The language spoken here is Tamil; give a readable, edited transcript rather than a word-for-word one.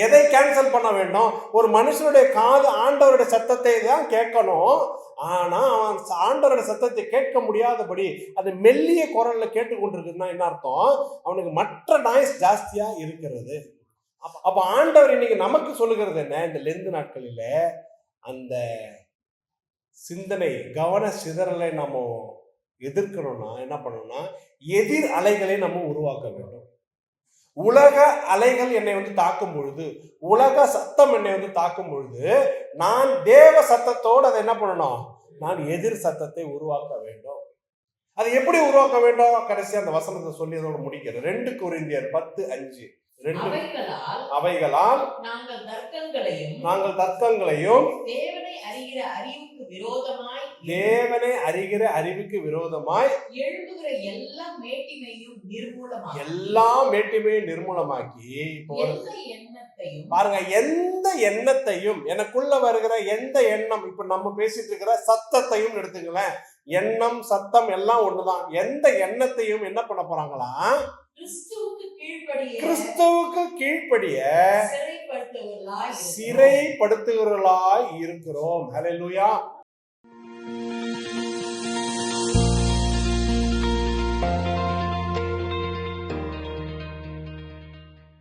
எதை கேன்சல் பண்ண வேண்டும்? ஒரு மனுஷனுடைய காது ஆண்டவருடைய சத்தத்தை தான் கேட்கணும். ஆனா அவன் ஆண்டவருடைய சத்தத்தை கேட்க முடியாதபடி அது மெல்லிய குரல்ல கேட்டுக்கொண்டிருக்குன்னா என்ன அர்த்தம்? அவனுக்கு மற்ற நாய்ஸ் ஜாஸ்தியா இருக்கிறது. அப்ப ஆண்டவர் இன்னைக்கு நமக்கு சொல்லுகிறது என்ன? இந்த லெந்து நாட்களில அந்த சிந்தனை கவன சிதறலை நம்ம எதிர்க்கணும்னா என்ன பண்ணணும்னா, எதிர் அலைகளை நம்ம உருவாக்க வேண்டும். உலக அலைகள் என்னை தாக்கும் பொழுது, உலக சத்தம் என்னை தாக்கும் பொழுது, நான் தேவ சத்தத்தோடு அதை என்ன பண்ணணும்? நான் எதிர் சத்தத்தை உருவாக்க வேண்டும். அது எப்படி உருவாக்க வேண்டும்? கடைசி அந்த வசனத்தை சொல்லி அதோடு முடிக்கிறேன். 2 கொரிந்தியர் 10:5. அவைகளால் நாங்கள் தர்க்கங்களையும் தேவனை அறிகிற அறிவுக்கு விரோதமாய் எழும்புகிற எல்லா மேட்டிமையும் நிர்மூலமாக்கி, பாருங்க, எந்த எண்ணத்தையும், எனக்குள்ள வருகிற எந்த எண்ணம், இப்ப நம்ம பேசிட்டு இருக்கிற சத்தத்தையும் எடுத்துங்களேன், எண்ணம் சத்தம் எல்லாம் ஒண்ணுதான். எந்த எண்ணத்தையும் என்ன பண்ண போறாங்களா? கிறிஸ்துவுக்கு கீழ்ப்படிய சிறைப்படுத்துகிறவர்களாய் இருக்கிறோம். ஹல்லேலூயா.